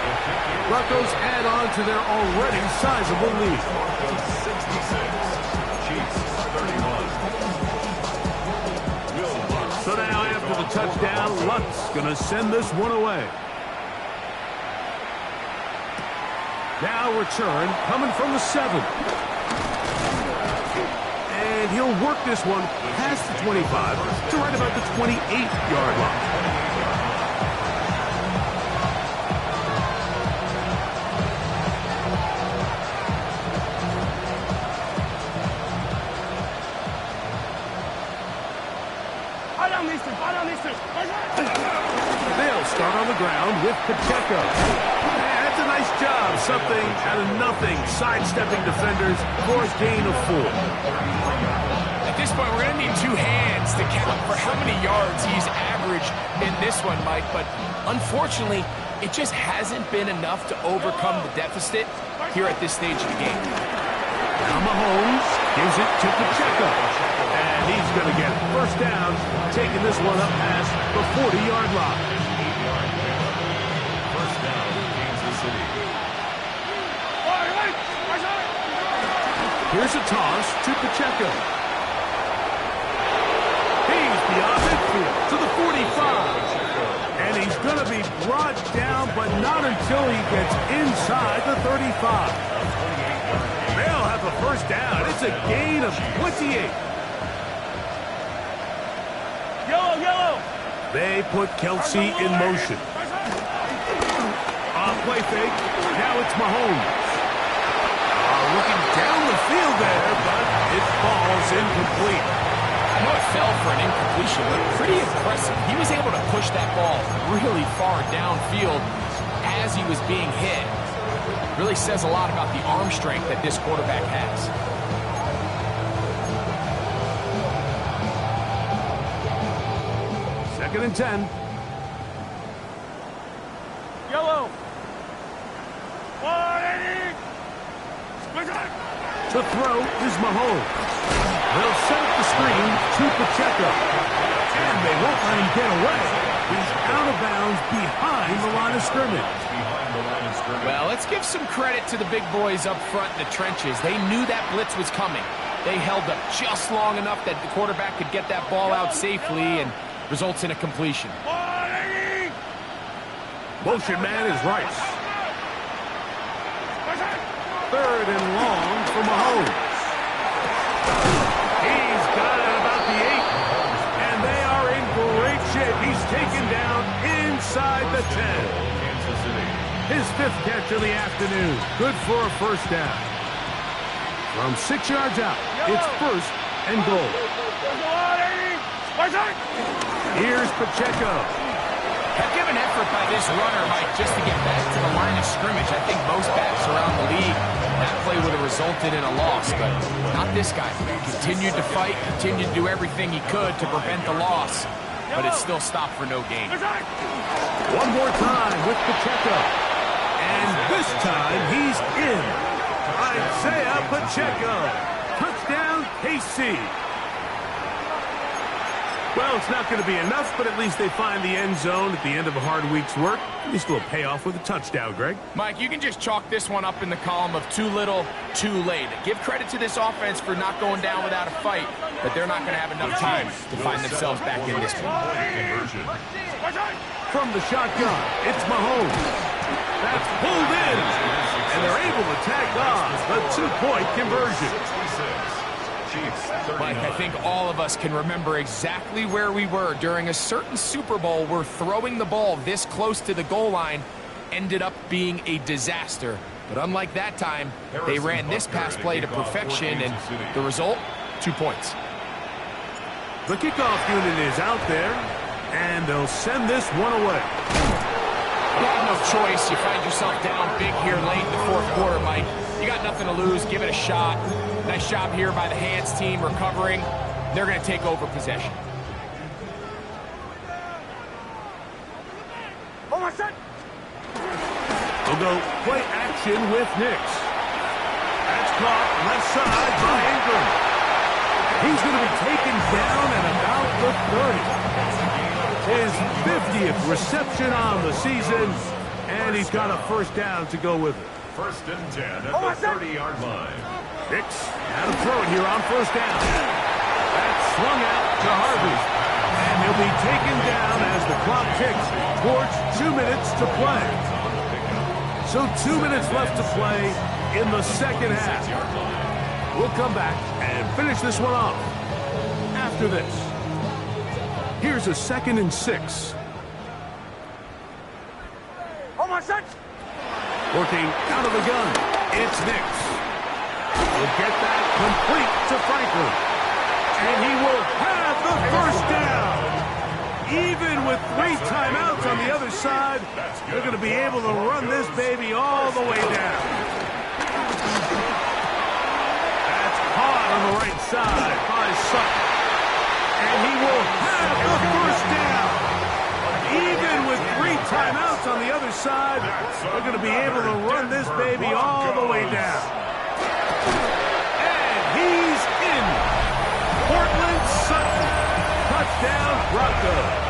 C: Broncos add on to their already sizable lead.
D: 66, Chiefs 31.
C: So now after the touchdown, Lutz going to send this one away. Now return coming from the 7. And he'll work this one past the 25 to right about the 28-yard line. They'll start on the ground with Pacheco. That's a nice job. Something out of nothing. Sidestepping defenders for a gain of 4.
E: At this point, we're going to need 2 hands to count for how many yards he's averaged in this one, Mike. But unfortunately, it just hasn't been enough to overcome the deficit here at this stage of the game.
C: Now Mahomes gives it to Pacheco. And he's going to get it. First down, taking this one up past the 40-yard line.
D: First down, Kansas City.
C: Here's a toss to Pacheco. He's beyond midfield to the 45. And he's going to be brought down, but not until he gets inside the 35. They'll have a first down. It's a gain of 28.
F: Yellow.
C: They put Kelce in motion. Play fake. Now it's Mahomes. Looking down the field there, but it falls incomplete.
E: I know it fell for an incompletion, but pretty impressive. He was able to push that ball really far downfield as he was being hit. Really says a lot about the arm strength that this quarterback has.
C: Second and 10.
F: Yellow.
C: To throw is Mahomes. They'll set up the screen to Pacheco. And they won't let him get away. He's out of bounds behind the line of scrimmage.
E: Well, let's give some credit to the big boys up front in the trenches. They knew that blitz was coming. They held up just long enough that the quarterback could get that ball out safely and results in a completion.
C: Motion man is Rice. Third and long for Mahomes. He's got it about the 8. And they are in great shape. He's taken down inside the 10. fifth catch of the afternoon. Good for a first down. From 6 yards out, it's first and goal. Here's Pacheco.
E: Heck of an effort by this runner, Mike, just to get back to the line of scrimmage. I think most backs around the league, that play would have resulted in a loss, but not this guy. Continued to fight, continued to do everything he could to prevent the loss, but it still stopped for no gain.
C: One more time with Pacheco. And this time he's in. Isaiah Pacheco. Touchdown, KC. Well, it's not going to be enough, but at least they find the end zone at the end of a hard week's work. At least a little payoff with a touchdown, Greg.
E: Mike, you can just chalk this one up in the column of too little, too late. Give credit to this offense for not going down without a fight, but they're not going to have enough time to find themselves back in this one.
C: From the shotgun, it's Mahomes. That's pulled in, and they're able to tack on the two-point conversion.
E: Mike, I think all of us can remember exactly where we were during a certain Super Bowl where throwing the ball this close to the goal line ended up being a disaster. But unlike that time, they ran this pass play to perfection, and the result, 2 points.
C: The kickoff unit is out there, and they'll send this one away.
E: You have no choice. You find yourself down big here late in the fourth quarter, Mike. You got nothing to lose. Give it a shot. Nice job here by the hands team recovering. They're going to take over possession.
C: They'll go play action with Nix. That's caught left side by Ingram. He's going to be taken down at about the 30. His 50th reception on the season, and he's got a first down to go with it.
D: First and 10 at the 30-yard line.
C: Nix had to throw it here on first down. That's swung out to Harvey. And he'll be taken down as the clock ticks towards 2 minutes to play. So 2 minutes left to play in the second half. We'll come back and finish this one off after this. Here's a 2nd and 6. Working out of the gun, it's Nix. He'll get that complete to Franklin. And he will have the first down. Even with 3 timeouts on the other side, they're going to be able to run this baby all the way down. That's caught on the right side by Sutton. And he will have the first down. Even with 3 timeouts on the other side, they're going to be able to run this baby all the way down. And he's in. Portland Sutton. Touchdown, Broncos.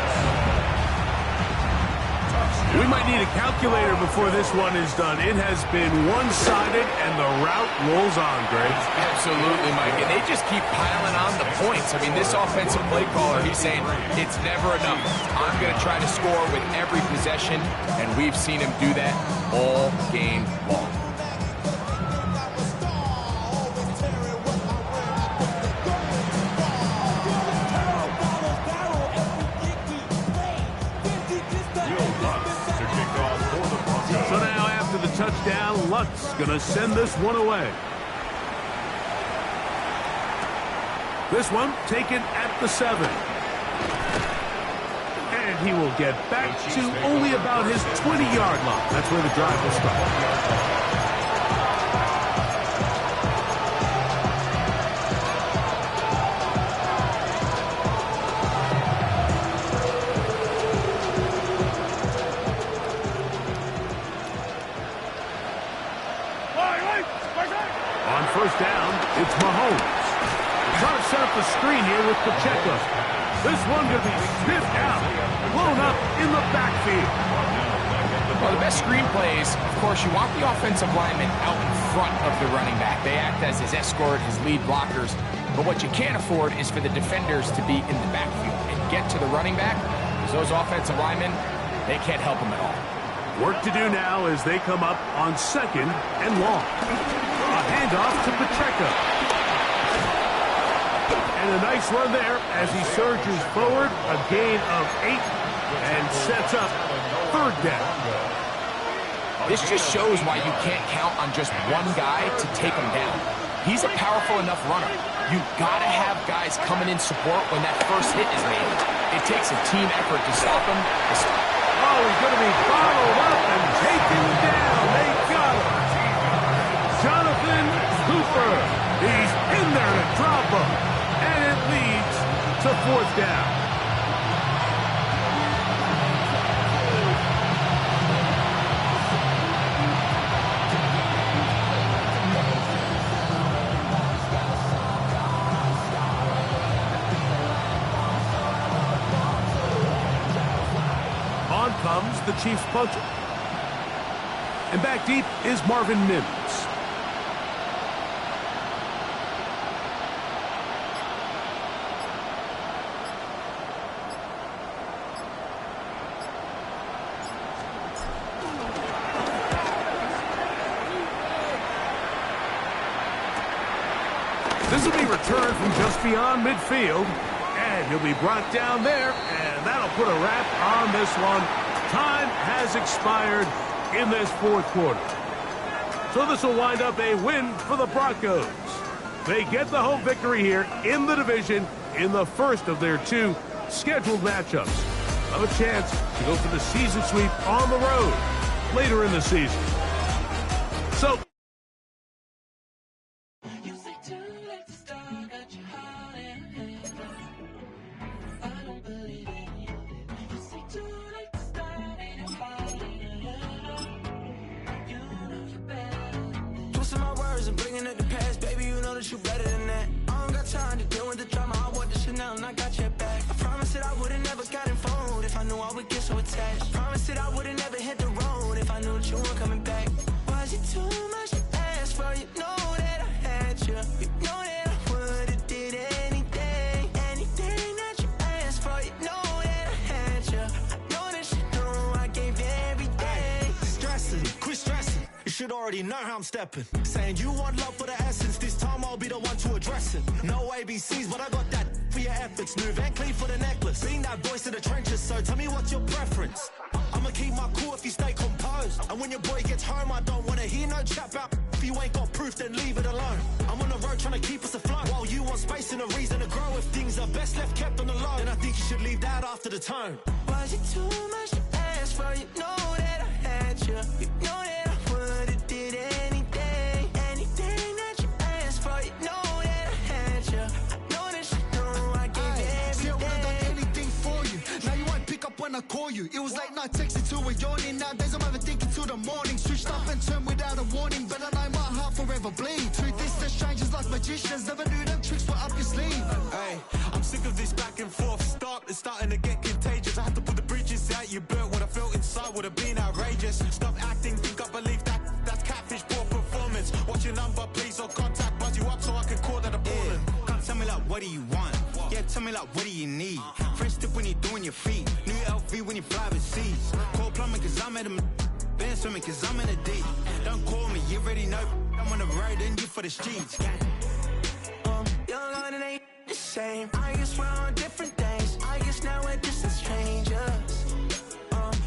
C: We might need a calculator before this one is done. It has been one-sided, and the route rolls on, Greg.
E: Absolutely, Mike. And they just keep piling on the points. I mean, this offensive play caller, he's saying, it's never enough. I'm going to try to score with every possession, and we've seen him do that all game long.
C: So now after the touchdown, Lutz going to send this one away. This one taken at the 7. And he will get back to only about his 20-yard line. That's where the drive will start. First down, it's Mahomes. Trying to set up the screen here with Pacheco. This one going to be sniffed out, blown up in the backfield.
E: Well, the best screen plays, of course, you want the offensive lineman out in front of the running back. They act as his escort, his lead blockers. But what you can't afford is for the defenders to be in the backfield and get to the running back, because those offensive linemen, they can't help him at all.
C: Work to do now as they come up on 2nd and long. A handoff to Pacheco. And a nice run there as he surges forward. A gain of 8 and sets up 3rd down.
E: This just shows why you can't count on just one guy to take him down. He's a powerful enough runner. You gotta have guys coming in support when that first hit is made. It takes a team effort to stop him.
C: Oh, he's going to be followed up and taken down. They got him. Jonathan Cooper. He's in there to drop him. And it leads to fourth down. On comes the Chiefs punter. And back deep is Marvin Mims. This will be returned from just beyond midfield. And he'll be brought down there, and that'll put a wrap on this one. Time has expired in this fourth quarter. So this will wind up a win for the Broncos. They get the home victory here in the division in the first of their two scheduled matchups. Have a chance to go for the season sweep on the road later in the season. So
G: you better than that. I don't got time to deal with the drama. I want the Chanel and I got your back. I promise that I would've never got involved if I knew I would get so attached. I promise that I would've never hit the road if I knew that you weren't coming back. Was it too much to ask for? You know that I had you. You know that I would've did anything. Anything that you asked for. You know that I had you. I know that you know I gave you everything.
H: Stressing, quit stressing. You should already know how I'm stepping. Saying you want love for the essence. This time I'll be the one to address it. No ABCs, but I got that for your efforts. New Van Cleef for the necklace. Being that voice in the trenches, so tell me what's your preference. I'ma keep my cool if you stay composed. And when your boy gets home, I don't wanna hear no chat about. If you ain't got proof, then leave it alone. I'm on the road trying to keep us afloat. While you want space and a reason to grow. If things are best left kept on the low, then I think you should leave that after the tone.
G: Was it too much to ask for? You know that I had you. You know that I would've did anything. Anything that you asked for. You know that I had you. I know that you know I gave you everything.
H: See, I would've done anything for you. Now you won't pick up when I call you. It was late night texting to a yawning. Nowadays I'm overthinking till the morning. Switched up and turned without a warning. But I know my heart forever bleeds. Truth is that strangers like magicians. Never knew them tricks were up your sleeve.
I: Hey, I'm sick of this back and forth. It's starting to get contagious. I had to put the bridges out you built. What I felt inside would have been outrageous. Stop acting, think I believe that's catfish, poor performance. What's your number, please, or contact, buzz you up so I can call that appalling.
B: Come tell me like, what do you want? Yeah, tell me like, what do you need? Fresh tip when you're doing your feet. New LV when you fly overseas. Call plumbing cause I'm at a been swimming cause I'm in a deep. Don't call me, you already know. I'm on the road and you for the streets.
G: Young on and ain't the same. I guess we're on different things. I guess now we're distant strangers.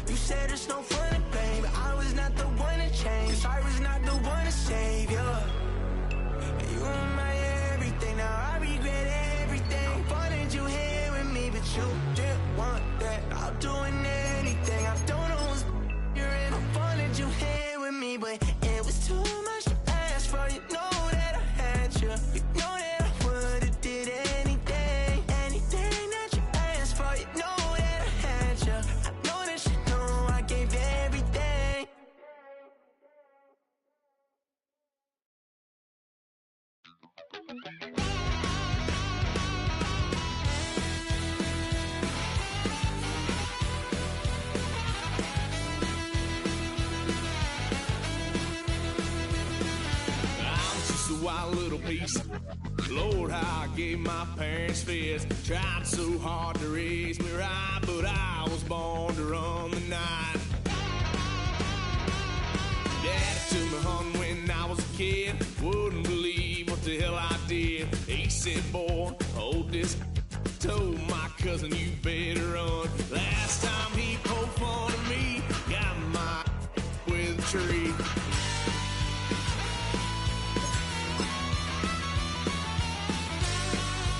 G: You said it's no fun to blame, but I was not the one to change. 'Cause I was not the one to save you. You were my everything. Now I regret everything. I wanted you here with me, but you didn't want that. I'm doing anything. I don't know what's you're in. I wanted you here with me, but it was too much to ask for. You know that I had you. You know that I would've did anything. Anything that you asked for. You know that I had you. I know that you know I gave you everything.
J: Wild little piece. Lord, how I gave my parents fist. Tried so hard to raise me right, but I was born to run the night. Daddy took me hunting when I was a kid. Wouldn't believe what the hell I did. He said, boy, hold this. Told my cousin, you better run. Last time he poked fun at me, got my with century.